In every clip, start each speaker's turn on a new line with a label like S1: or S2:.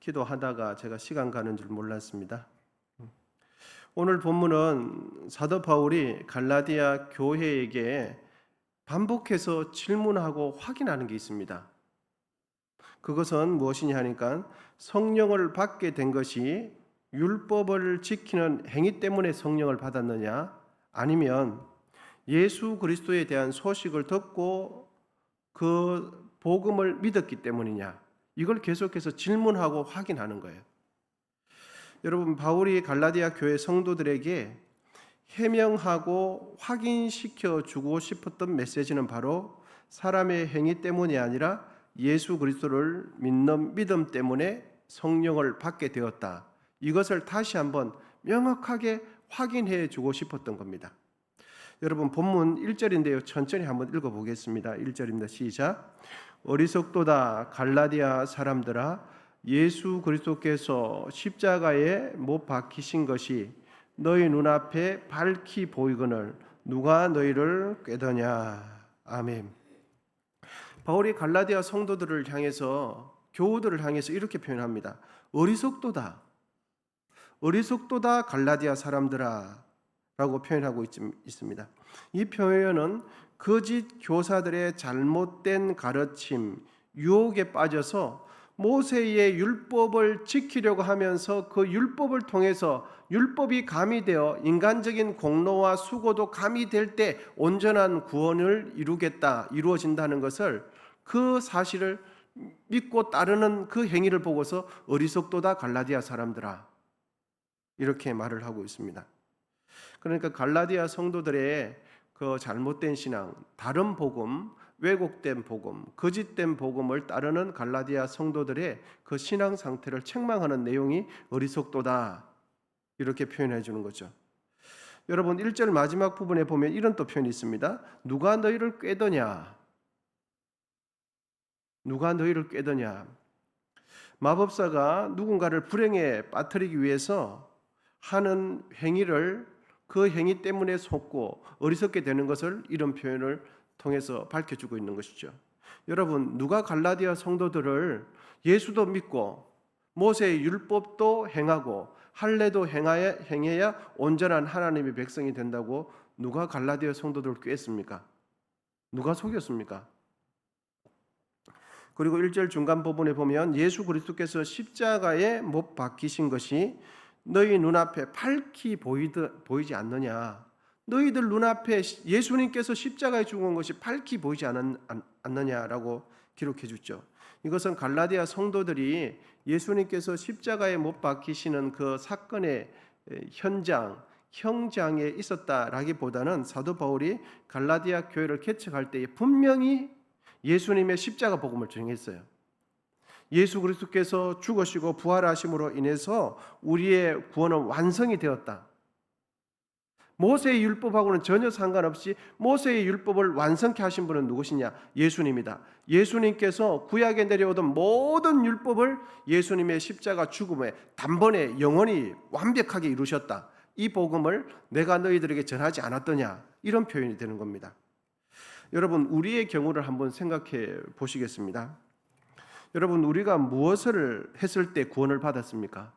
S1: 기도하다가 제가 시간 가는 줄 몰랐습니다. 오늘 본문은 사도 바울이 갈라디아 교회에게 반복해서 질문하고 확인하는 게 있습니다. 그것은 무엇이냐 하니까 성령을 받게 된 것이 율법을 지키는 행위 때문에 성령을 받았느냐, 아니면 예수 그리스도에 대한 소식을 듣고 그 복음을 믿었기 때문이냐, 이걸 계속해서 질문하고 확인하는 거예요. 여러분, 바울이 갈라디아 교회 성도들에게 해명하고 확인시켜 주고 싶었던 메시지는 바로 사람의 행위 때문이 아니라 예수 그리스도를 믿는 믿음 때문에 성령을 받게 되었다. 이것을 다시 한번 명확하게 확인해 주고 싶었던 겁니다. 여러분, 본문 1절인데요. 천천히 한번 읽어보겠습니다. 1절입니다. 시작. 어리석도다 갈라디아 사람들아, 예수 그리스도께서 십자가에 못 박히신 것이 너희 눈앞에 밝히 보이거늘 누가 너희를 꾀더냐. 아멘. 바울이 갈라디아 성도들을 향해서, 교우들을 향해서 이렇게 표현합니다. 어리석도다, 어리석도다 갈라디아 사람들아 라고 표현하고 있습니다. 이 표현은 거짓 교사들의 잘못된 가르침, 유혹에 빠져서 모세의 율법을 지키려고 하면서 그 율법을 통해서 율법이 가미되어 인간적인 공로와 수고도 가미될 때 온전한 구원을 이루어진다는 것을, 그 사실을 믿고 따르는 그 행위를 보고서 어리석도다 갈라디아 사람들아, 이렇게 말을 하고 있습니다. 그러니까 갈라디아 성도들의 그 잘못된 신앙, 다른 복음, 왜곡된 복음, 거짓된 복음을 따르는 갈라디아 성도들의 그 신앙 상태를 책망하는 내용이 어리석도다, 이렇게 표현해 주는 거죠. 여러분, 1절 마지막 부분에 보면 이런 또 표현이 있습니다. 누가 너희를 꾀더냐? 누가 너희를 꾀더냐? 마법사가 누군가를 불행에 빠뜨리기 위해서 하는 행위를, 그 행위 때문에 속고 어리석게 되는 것을 이런 표현을 통해서 밝혀주고 있는 것이죠. 여러분, 누가 갈라디아 성도들을 예수도 믿고 모세의 율법도 행하고 할례도 행해야 온전한 하나님의 백성이 된다고 누가 갈라디아 성도들을 꾀했습니까? 누가 속였습니까? 그리고 1절 중간 부분에 보면 예수 그리스도께서 십자가에 못 박히신 것이 너희 눈앞에 밝히 보이지 않느냐. 너희들 눈앞에 예수님께서 십자가에 죽은 것이 밝히 보이지 않느냐라고 기록해 주죠. 이것은 갈라디아 성도들이 예수님께서 십자가에 못 박히시는 그 사건의 형장에 있었다라기보다는 사도 바울이 갈라디아 교회를 개척할 때에 분명히 예수님의 십자가 복음을 전했어요. 예수 그리스도께서 죽으시고 부활하심으로 인해서 우리의 구원은 완성이 되었다. 모세의 율법하고는 전혀 상관없이 모세의 율법을 완성케 하신 분은 누구시냐? 예수님이다. 예수님께서 구약에 내려오던 모든 율법을 예수님의 십자가 죽음에 단번에 영원히 완벽하게 이루셨다. 이 복음을 내가 너희들에게 전하지 않았더냐? 이런 표현이 되는 겁니다. 여러분, 우리의 경우를 한번 생각해 보시겠습니다. 여러분, 우리가 무엇을 했을 때 구원을 받았습니까?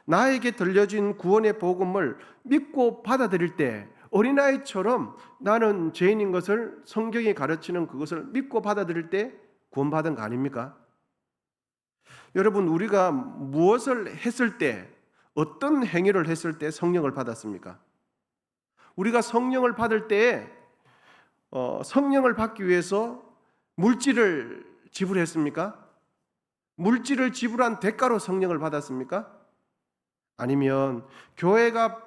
S1: 나에게 들려진 구원의 복음을 믿고 받아들일 때, 어린아이처럼 나는 죄인인 것을, 성경이 가르치는 그것을 믿고 받아들일 때 구원받은 거 아닙니까? 여러분, 우리가 무엇을 했을 때, 어떤 행위를 했을 때 성령을 받았습니까? 우리가 성령을 받을 때 성령을 받기 위해서 물질을 지불했습니까? 물질을 지불한 대가로 성령을 받았습니까? 아니면 교회가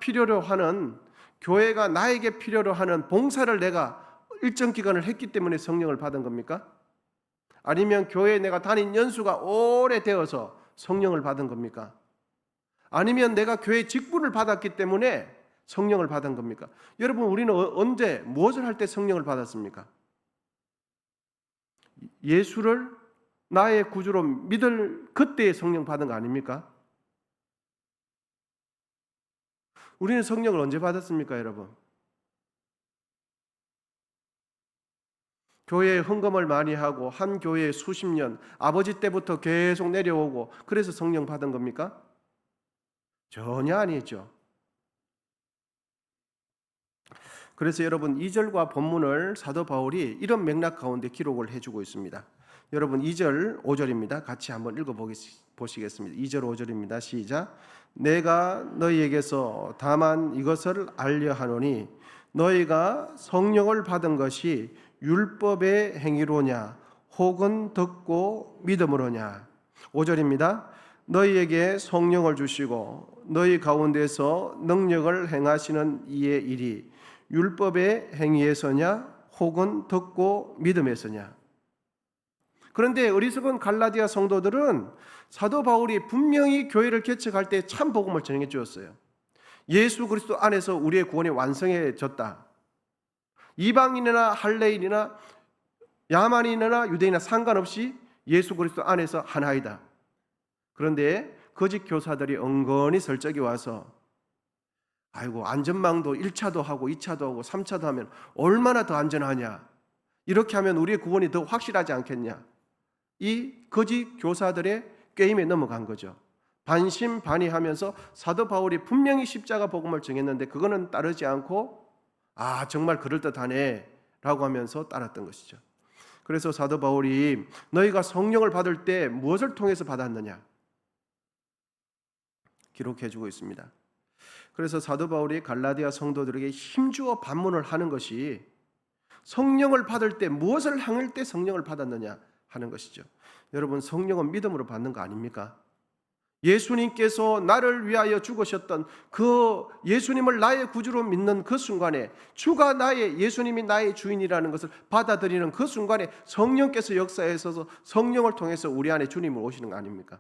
S1: 나에게 필요로 하는 봉사를 내가 일정 기간을 했기 때문에 성령을 받은 겁니까? 아니면 교회에 내가 다닌 연수가 오래되어서 성령을 받은 겁니까? 아니면 내가 교회 직분을 받았기 때문에 성령을 받은 겁니까? 여러분, 우리는 언제 무엇을 할 때 성령을 받았습니까? 예수를 나의 구주로 믿을 그때에 성령 받은 거 아닙니까? 우리는 성령을 언제 받았습니까, 여러분? 교회에 헌금을 많이 하고 한 교회에 수십 년 아버지 때부터 계속 내려오고 그래서 성령 받은 겁니까? 전혀 아니죠. 그래서 여러분 2절과 본문을 사도 바울이 이런 맥락 가운데 기록을 해주고 있습니다. 여러분 2절 5절입니다. 같이 한번 읽어보시겠습니다. 2절 5절입니다. 시작. 내가 너희에게서 다만 이것을 알려 하노니 너희가 성령을 받은 것이 율법의 행위로냐 혹은 듣고 믿음으로냐. 5절입니다. 너희에게 성령을 주시고 너희 가운데서 능력을 행하시는 이의 일이 율법의 행위에서냐 혹은 듣고 믿음에서냐. 그런데 어리석은 갈라디아 성도들은 사도 바울이 분명히 교회를 개척할 때 참 복음을 전해 주었어요. 예수 그리스도 안에서 우리의 구원이 완성해졌다. 이방인이나 할례인이나 야만인이나 유대인이나 상관없이 예수 그리스도 안에서 하나이다. 그런데 거짓 교사들이 은근히 설적이 와서 아이고 안전망도 1차도 하고 2차도 하고 3차도 하면 얼마나 더 안전하냐. 이렇게 하면 우리의 구원이 더 확실하지 않겠냐. 이 거짓 교사들의 게임에 넘어간 거죠. 반신반의하면서 사도 바울이 분명히 십자가 복음을 정했는데 그거는 따르지 않고 정말 그럴듯하네 라고 하면서 따랐던 것이죠. 그래서 사도 바울이 너희가 성령을 받을 때 무엇을 통해서 받았느냐 기록해주고 있습니다. 그래서 사도 바울이 갈라디아 성도들에게 힘주어 반문을 하는 것이 성령을 받을 때 무엇을 향할 때 성령을 받았느냐 하는 것이죠. 여러분 성령은 믿음으로 받는 거 아닙니까? 예수님께서 나를 위하여 죽으셨던 그 예수님을 나의 구주로 믿는 그 순간에 주가 예수님이 나의 주인이라는 것을 받아들이는 그 순간에 성령께서 역사하셔서 성령을 통해서 우리 안에 주님을 오시는 거 아닙니까?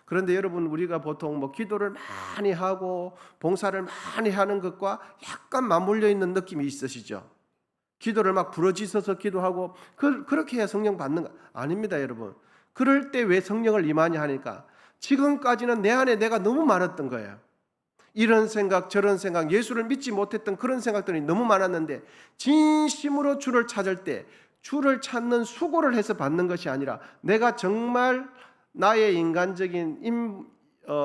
S1: 그런데 여러분 우리가 보통 기도를 많이 하고 봉사를 많이 하는 것과 약간 맞물려 있는 느낌이 있으시죠? 기도를 막 부르짖어서 기도하고 그렇게 해야 성령 받는 거 아닙니다, 여러분. 그럴 때 왜 성령을 임하냐 하니까 지금까지는 내 안에 내가 너무 많았던 거예요. 이런 생각 저런 생각 예수를 믿지 못했던 그런 생각들이 너무 많았는데 진심으로 주를 찾을 때 주를 찾는 수고를 해서 받는 것이 아니라 내가 정말 나의 인간적인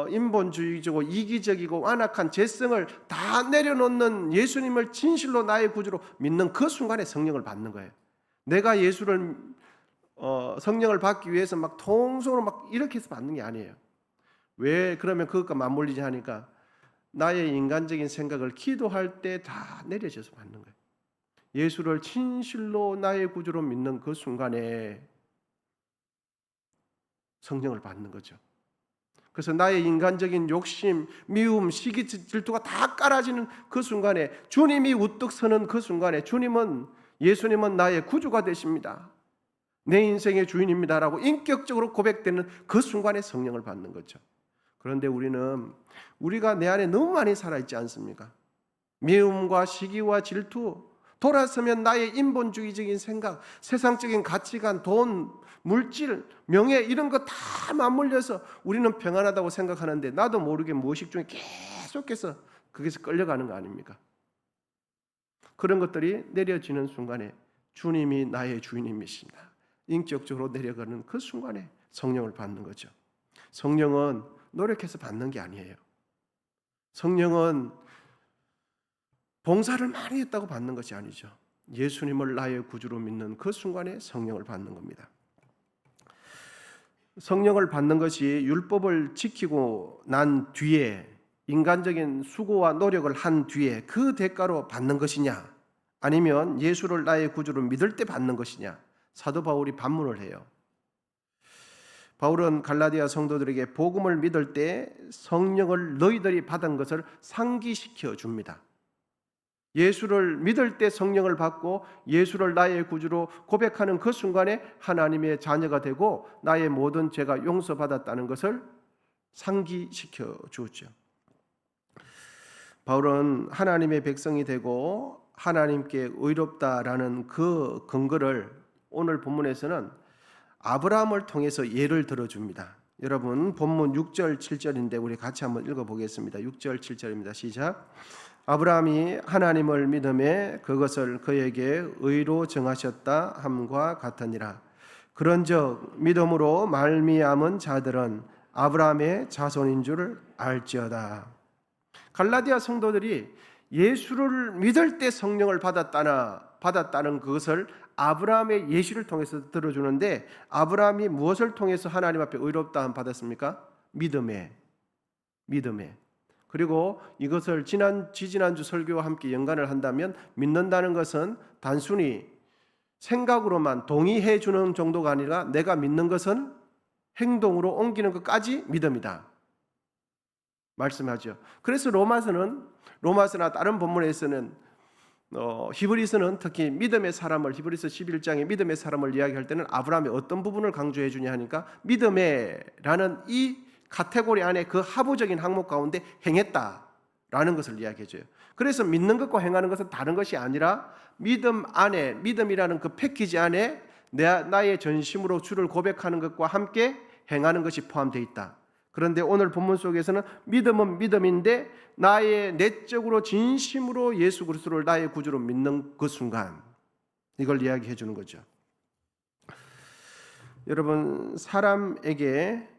S1: 인본주의적이고 이기적이고 완악한 죄성을 다 내려놓는 예수님을 진실로 나의 구주로 믿는 그 순간에 성령을 받는 거예요. 내가 예수를 성령을 받기 위해서 막 통속으로 막 이렇게 해서 받는 게 아니에요. 왜 그러면 그것과 맞물리지 하니까 나의 인간적인 생각을 기도할 때 다 내려져서 받는 거예요. 예수를 진실로 나의 구주로 믿는 그 순간에 성령을 받는 거죠. 그래서 나의 인간적인 욕심, 미움, 시기, 질투가 다 깔아지는 그 순간에 주님이 우뚝 서는 그 순간에 예수님은 나의 구주가 되십니다. 내 인생의 주인입니다라고 인격적으로 고백되는 그 순간에 성령을 받는 거죠. 그런데 우리가 내 안에 너무 많이 살아있지 않습니까? 미움과 시기와 질투, 돌아서면 나의 인본주의적인 생각, 세상적인 가치관, 돈, 물질, 명예 이런 거 다 맞물려서 우리는 평안하다고 생각하는데 나도 모르게 무의식 중에 계속해서 거기서 끌려가는 거 아닙니까? 그런 것들이 내려지는 순간에 주님이 나의 주인님이십니다. 인격적으로 내려가는 그 순간에 성령을 받는 거죠. 성령은 노력해서 받는 게 아니에요. 성령은 봉사를 많이 했다고 받는 것이 아니죠. 예수님을 나의 구주로 믿는 그 순간에 성령을 받는 겁니다. 성령을 받는 것이 율법을 지키고 난 뒤에 인간적인 수고와 노력을 한 뒤에 그 대가로 받는 것이냐 아니면 예수를 나의 구주로 믿을 때 받는 것이냐 사도 바울이 반문을 해요. 바울은 갈라디아 성도들에게 복음을 믿을 때 성령을 너희들이 받은 것을 상기시켜 줍니다. 예수를 믿을 때 성령을 받고 예수를 나의 구주로 고백하는 그 순간에 하나님의 자녀가 되고 나의 모든 죄가 용서받았다는 것을 상기시켜 주었죠. 바울은 하나님의 백성이 되고 하나님께 의롭다라는 그 근거를 오늘 본문에서는 아브라함을 통해서 예를 들어줍니다. 여러분 본문 6절 7절인데 우리 같이 한번 읽어보겠습니다. 6절 7절입니다. 시작. 아브라함이 하나님을 믿음에 그것을 그에게 의로 정하셨다 함과 같으니라. 그런즉 믿음으로 말미암은 자들은 아브라함의 자손인 줄을 알지어다. 갈라디아 성도들이 예수를 믿을 때 성령을 받았다는 그것을 아브라함의 예시를 통해서 들어주는데, 아브라함이 무엇을 통해서 하나님 앞에 의롭다함 받았습니까? 믿음에. 그리고 이것을 지지난주 설교와 함께 연관을 한다면, 믿는다는 것은 단순히 생각으로만 동의해 주는 정도가 아니라 내가 믿는 것은 행동으로 옮기는 것까지 믿음이다 말씀하죠. 그래서 로마서나 다른 본문에서는 히브리서는 특히 믿음의 사람을, 히브리서 11장에 믿음의 사람을 이야기할 때는 아브라함의 어떤 부분을 강조해 주냐 하니까 믿음에라는 이 카테고리 안에 그 하부적인 항목 가운데 행했다라는 것을 이야기해 줘요. 그래서 믿는 것과 행하는 것은 다른 것이 아니라 믿음 안에, 믿음이라는 그 패키지 안에 나의 전심으로 주를 고백하는 것과 함께 행하는 것이 포함되어 있다. 그런데 오늘 본문 속에서는 믿음은 믿음인데 나의 내적으로 진심으로 예수 그리스도를 나의 구주로 믿는 그 순간, 이걸 이야기해 주는 거죠. 여러분, 사람에게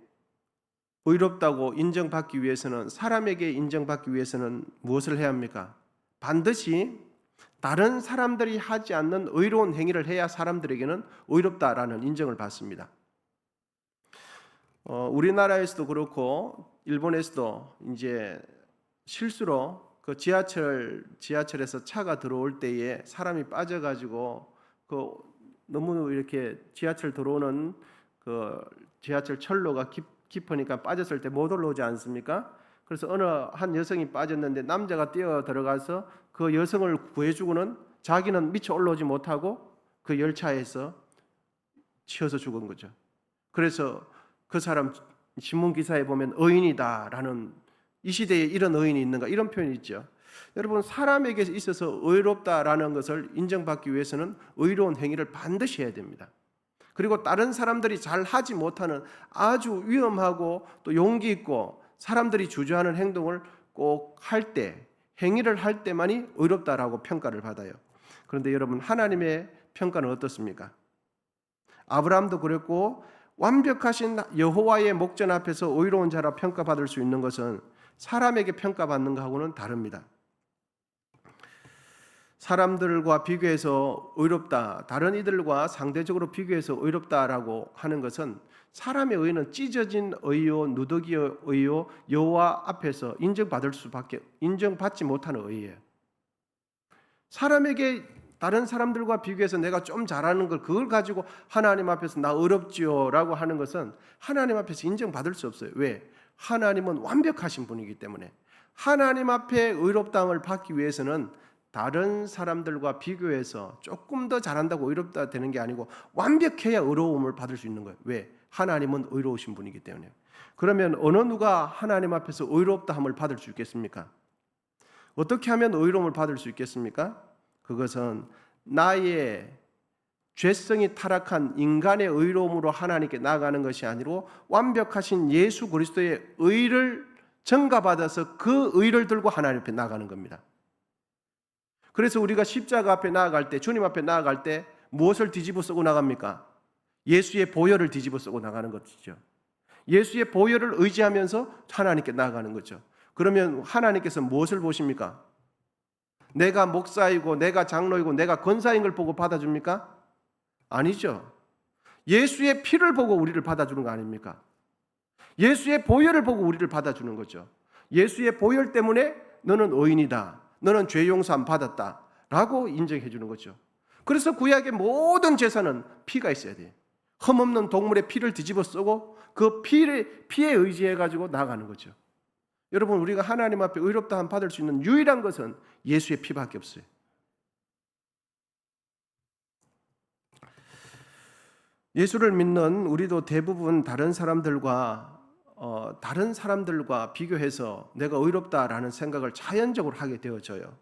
S1: 의롭다고 인정받기 위해서는, 사람에게 인정받기 위해서는 무엇을 해야 합니까? 반드시 다른 사람들이 하지 않는 의로운 행위를 해야 사람들에게는 의롭다라는 인정을 받습니다. 우리나라에서도 그렇고 일본에서도 이제 실수로 그 지하철에서 차가 들어올 때에 사람이 빠져가지고 너무 이렇게 지하철 들어오는 그 지하철 철로가 깊으니까 빠졌을 때 못 올라오지 않습니까? 그래서 어느 한 여성이 빠졌는데 남자가 뛰어 들어가서 그 여성을 구해주고는 자기는 미처 올라오지 못하고 그 열차에서 치여서 죽은 거죠. 그래서 그 사람 신문 기사에 보면 의인이다라는, 이 시대에 이런 의인이 있는가 이런 표현이 있죠. 여러분, 사람에게 있어서 의롭다라는 것을 인정받기 위해서는 의로운 행위를 반드시 해야 됩니다. 그리고 다른 사람들이 잘 하지 못하는 아주 위험하고 또 용기 있고 사람들이 주저하는 행동을 꼭 할 때, 행위를 할 때만이 의롭다라고 평가를 받아요. 그런데 여러분, 하나님의 평가는 어떻습니까? 아브라함도 그랬고 완벽하신 여호와의 목전 앞에서 의로운 자라 평가받을 수 있는 것은 사람에게 평가받는 것하고는 다릅니다. 사람들과 비교해서 의롭다, 다른 이들과 상대적으로 비교해서 의롭다라고 하는 것은 사람의 의는 찢어진 의요, 누더기의 의요, 여호와 앞에서 인정받지 못하는 의예요. 사람에게 다른 사람들과 비교해서 내가 좀 잘하는 그걸 가지고 하나님 앞에서 나 의롭지요라고 하는 것은 하나님 앞에서 인정받을 수 없어요. 왜? 하나님은 완벽하신 분이기 때문에. 하나님 앞에 의롭다함을 받기 위해서는 다른 사람들과 비교해서 조금 더 잘한다고 의롭다 되는 게 아니고 완벽해야 의로움을 받을 수 있는 거예요. 왜? 하나님은 의로우신 분이기 때문에. 그러면 어느 누가 하나님 앞에서 의롭다함을 받을 수 있겠습니까? 어떻게 하면 의로움을 받을 수 있겠습니까? 그것은 나의 죄성이 타락한 인간의 의로움으로 하나님께 나아가는 것이 아니고 완벽하신 예수 그리스도의 의를 전가받아서 그 의를 들고 하나님 앞에 나아가는 겁니다. 그래서 우리가 십자가 앞에 나아갈 때, 주님 앞에 나아갈 때 무엇을 뒤집어 쓰고 나갑니까? 예수의 보혈을 뒤집어 쓰고 나가는 것이죠. 예수의 보혈을 의지하면서 하나님께 나아가는 거죠. 그러면 하나님께서 무엇을 보십니까? 내가 목사이고 내가 장로이고 내가 권사인 걸 보고 받아줍니까? 아니죠. 예수의 피를 보고 우리를 받아주는 거 아닙니까? 예수의 보혈을 보고 우리를 받아주는 거죠. 예수의 보혈 때문에 너는 의인이다, 너는 죄 용서함 받았다 라고 인정해 주는 거죠. 그래서 구약의 모든 제사는 피가 있어야 돼요. 흠없는 동물의 피를 뒤집어 쓰고 그 피에 의지해 가지고 나아가는 거죠. 여러분, 우리가 하나님 앞에 의롭다함 받을 수 있는 유일한 것은 예수의 피밖에 없어요. 예수를 믿는 우리도 대부분 다른 사람들과 비교해서 내가 의롭다라는 생각을 자연적으로 하게 되어져요.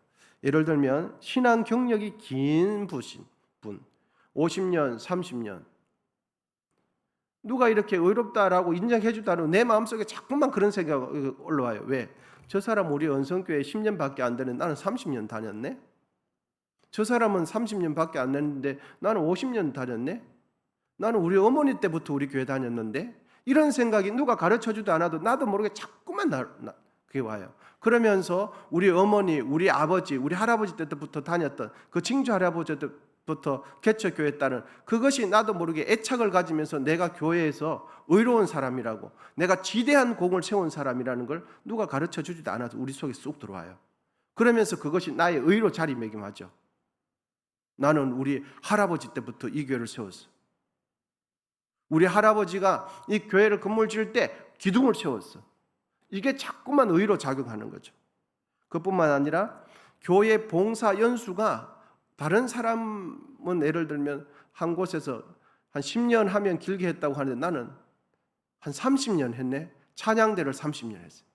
S1: 예를 들면 신앙 경력이 긴 분, 50년, 30년, 누가 이렇게 의롭다라고 인정해 주다는 내 마음속에 자꾸만 그런 생각이 올라와요. 왜? 저 사람 우리 언성교회 10년밖에 안 되는 나는 30년 다녔네. 저 사람은 30년밖에 안 됐는데 나는 50년 다녔네. 나는 우리 어머니 때부터 우리 교회 다녔는데, 이런 생각이 누가 가르쳐주도 않아도 나도 모르게 자꾸만 그게 와요. 그러면서 우리 어머니, 우리 아버지, 우리 할아버지 때부터 다녔던 그 징조 할아버지 때부터 개척교회 따른 그것이 나도 모르게 애착을 가지면서 내가 교회에서 의로운 사람이라고, 내가 지대한 공을 세운 사람이라는 걸 누가 가르쳐주지도 않아도 우리 속에 쏙 들어와요. 그러면서 그것이 나의 의로 자리매김하죠. 나는 우리 할아버지 때부터 이 교회를 세웠어. 우리 할아버지가 이 교회를 건물 지을 때 기둥을 세웠어. 이게 자꾸만 의로 작용하는 거죠. 그뿐만 아니라 교회 봉사 연수가 다른 사람은 예를 들면 한 곳에서 한 10년 하면 길게 했다고 하는데 나는 한 30년 했네. 찬양대를 30년 했어요.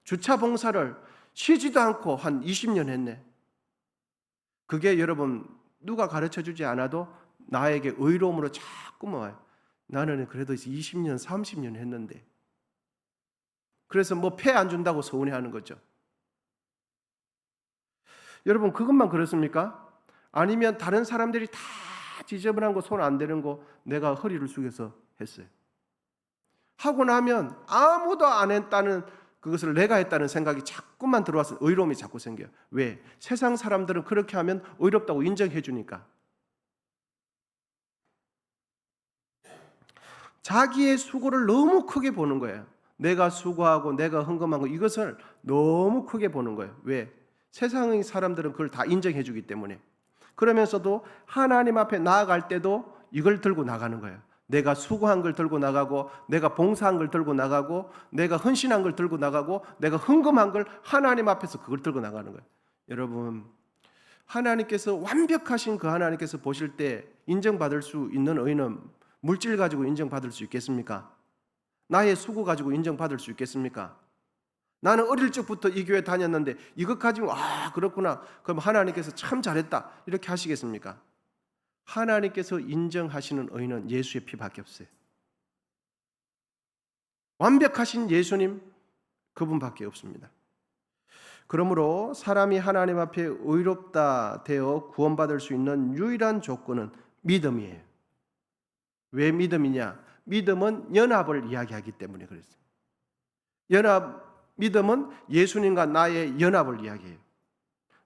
S1: 주차 봉사를 쉬지도 않고 한 20년 했네. 그게 여러분 누가 가르쳐주지 않아도 나에게 의로움으로 자꾸만 와요. 나는 그래도 20년, 30년 했는데. 그래서 뭐 폐 안 준다고 서운해하는 거죠. 여러분 그것만 그렇습니까? 아니면 다른 사람들이 다 지저분한 거, 손 안 대는 거 내가 허리를 숙여서 했어요. 하고 나면 아무도 안 했다는, 그것을 내가 했다는 생각이 자꾸만 들어와서 의로움이 자꾸 생겨요. 왜? 세상 사람들은 그렇게 하면 의롭다고 인정해 주니까. 자기의 수고를 너무 크게 보는 거예요. 내가 수고하고 내가 헌금하고 이것을 너무 크게 보는 거예요. 왜? 세상의 사람들은 그걸 다 인정해 주기 때문에. 그러면서도 하나님 앞에 나아갈 때도 이걸 들고 나가는 거예요. 내가 수고한 걸 들고 나가고, 내가 봉사한 걸 들고 나가고, 내가 헌신한 걸 들고 나가고, 내가 헌금한 걸 하나님 앞에서 그걸 들고 나가는 거예요. 여러분, 하나님께서 완벽하신 그 하나님께서 보실 때 인정받을 수 있는 의는 물질 가지고 인정받을 수 있겠습니까? 나의 수고 가지고 인정받을 수 있겠습니까? 나는 어릴 적부터 이 교회 다녔는데 이것 가지고 그렇구나, 그럼 하나님께서 참 잘했다 이렇게 하시겠습니까? 하나님께서 인정하시는 의는 예수의 피밖에 없어요. 완벽하신 예수님, 그분밖에 없습니다. 그러므로 사람이 하나님 앞에 의롭다 되어 구원받을 수 있는 유일한 조건은 믿음이에요. 왜 믿음이냐? 믿음은 연합을 이야기하기 때문에 그랬어요. 믿음은 예수님과 나의 연합을 이야기해요.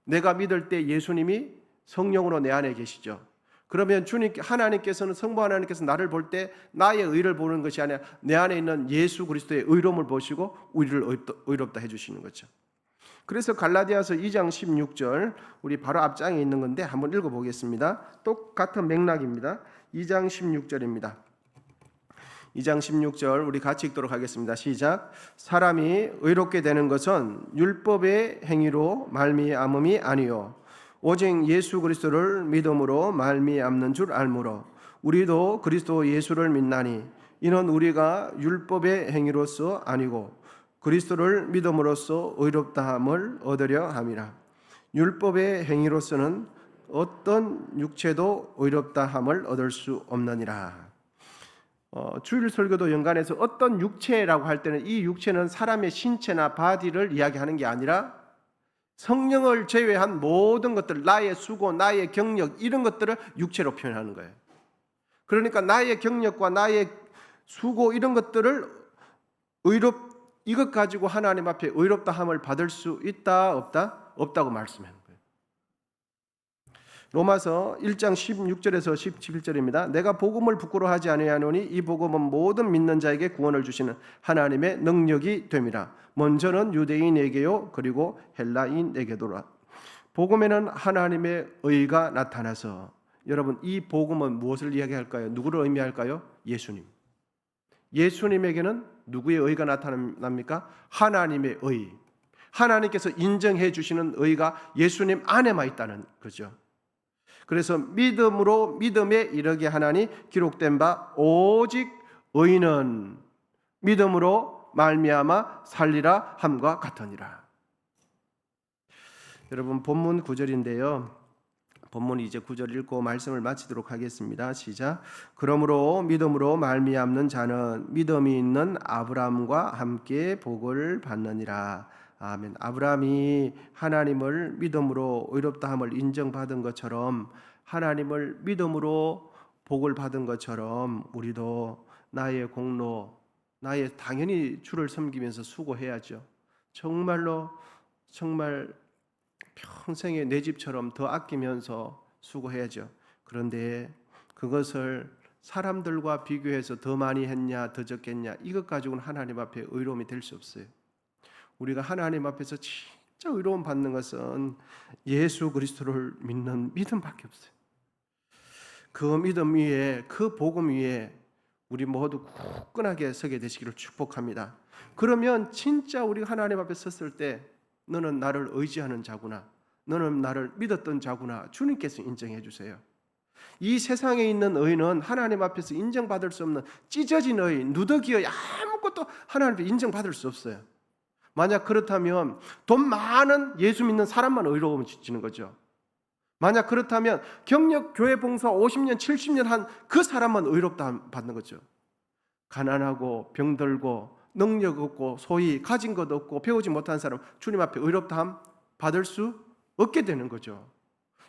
S1: 내가 믿을 때 예수님이 성령으로 내 안에 계시죠. 그러면 하나님께서는, 성부 하나님께서 나를 볼 때 나의 의를 보는 것이 아니라 내 안에 있는 예수 그리스도의 의로움을 보시고 우리를 의롭다 해주시는 거죠. 그래서 갈라디아서 2장 16절, 우리 바로 앞장에 있는 건데 한번 읽어보겠습니다. 똑같은 맥락입니다. 2장 16절입니다. 2장 16절 우리 같이 읽도록 하겠습니다. 시작. 사람이 의롭게 되는 것은 율법의 행위로 말미암음이 아니요 오직 예수 그리스도를 믿음으로 말미암는 줄 알므로 우리도 그리스도 예수를 믿나니 이는 우리가 율법의 행위로서 아니고 그리스도를 믿음으로써 의롭다함을 얻으려 함이라. 율법의 행위로서는 어떤 육체도 의롭다함을 얻을 수 없느니라. 주일 설교도 연간해서 어떤 육체라고 할 때는 이 육체는 사람의 신체나 바디를 이야기하는 게 아니라 성령을 제외한 모든 것들, 나의 수고, 나의 경력 이런 것들을 육체로 표현하는 거예요. 그러니까 나의 경력과 나의 수고 이런 것들을 이것 가지고 하나님 앞에 의롭다함을 받을 수 있다 없다? 없다고 말씀하는 거예요. 로마서 1장 16절에서 17절입니다. 내가 복음을 부끄러워하지 아니하노니 이 복음은 모든 믿는 자에게 구원을 주시는 하나님의 능력이 됨이라. 먼저는 유대인에게요 그리고 헬라인에게도라. 복음에는 하나님의 의가 나타나서, 여러분 이 복음은 무엇을 이야기할까요? 누구를 의미할까요? 예수님. 예수님에게는 누구의 의가 나타납니까? 하나님의 의. 하나님께서 인정해 주시는 의가 예수님 안에만 있다는 거죠. 그래서 믿음으로 믿음에 이르게 하나니 기록된 바 오직 의인은 믿음으로 말미암아 살리라 함과 같으니라. 여러분 본문 9절인데요. 본문 이제 9절 읽고 말씀을 마치도록 하겠습니다. 시작. 그러므로 믿음으로 말미암는 자는 믿음이 있는 아브라함과 함께 복을 받느니라. 아멘. 아브라함이 하나님을 믿음으로 의롭다함을 인정받은 것처럼, 하나님을 믿음으로 복을 받은 것처럼 우리도 나의 공로, 나의 당연히 주를 섬기면서 수고해야죠. 정말로 정말 평생에 내 집처럼 더 아끼면서 수고해야죠. 그런데 그것을 사람들과 비교해서 더 많이 했냐 더 적겠냐, 이것 가지고는 하나님 앞에 의로움이 될 수 없어요. 우리가 하나님 앞에서 진짜 의로움 받는 것은 예수 그리스도를 믿는 믿음밖에 없어요. 그 믿음 위에, 그 복음 위에 우리 모두 굳건하게 서게 되시기를 축복합니다. 그러면 진짜 우리가 하나님 앞에 섰을 때 너는 나를 의지하는 자구나, 너는 나를 믿었던 자구나, 주님께서 인정해 주세요. 이 세상에 있는 의는 하나님 앞에서 인정받을 수 없는 찢어진 의, 누더기의, 아무것도 하나님 앞에 인정받을 수 없어요. 만약 그렇다면 돈 많은 예수 믿는 사람만 의로워지는 거죠. 만약 그렇다면 경력 교회 봉사 50년 70년 한 그 사람만 의롭다 받는 거죠. 가난하고 병들고 능력 없고 소위 가진 것 없고 배우지 못한 사람 주님 앞에 의롭다함 받을 수 없게 되는 거죠.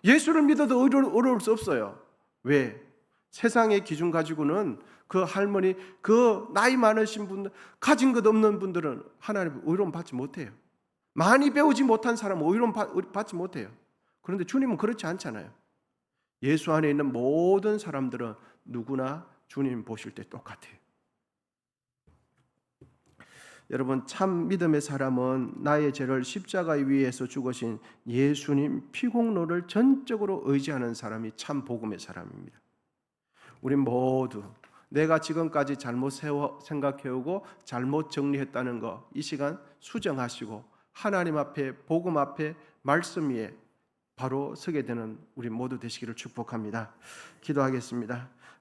S1: 예수를 믿어도 의로울 수 없어요. 왜? 세상의 기준 가지고는 그 할머니, 그 나이 많으신 분들, 가진 것 없는 분들은 하나님 의로움 받지 못해요. 많이 배우지 못한 사람은 의로움 받지 못해요. 그런데 주님은 그렇지 않잖아요. 예수 안에 있는 모든 사람들은 누구나 주님 보실 때 똑같아요. 여러분, 참 믿음의 사람은 나의 죄를 십자가 위에서 죽으신 예수님 피공로를 전적으로 의지하는 사람이 참 복음의 사람입니다. 우리 모두 내가 지금까지 잘못 생각해오고 잘못 정리했다는 거, 이 시간 수정하시고 하나님 앞에, 복음 앞에, 말씀 위에 바로 서게 되는 우리 모두 되시기를 축복합니다. 기도하겠습니다.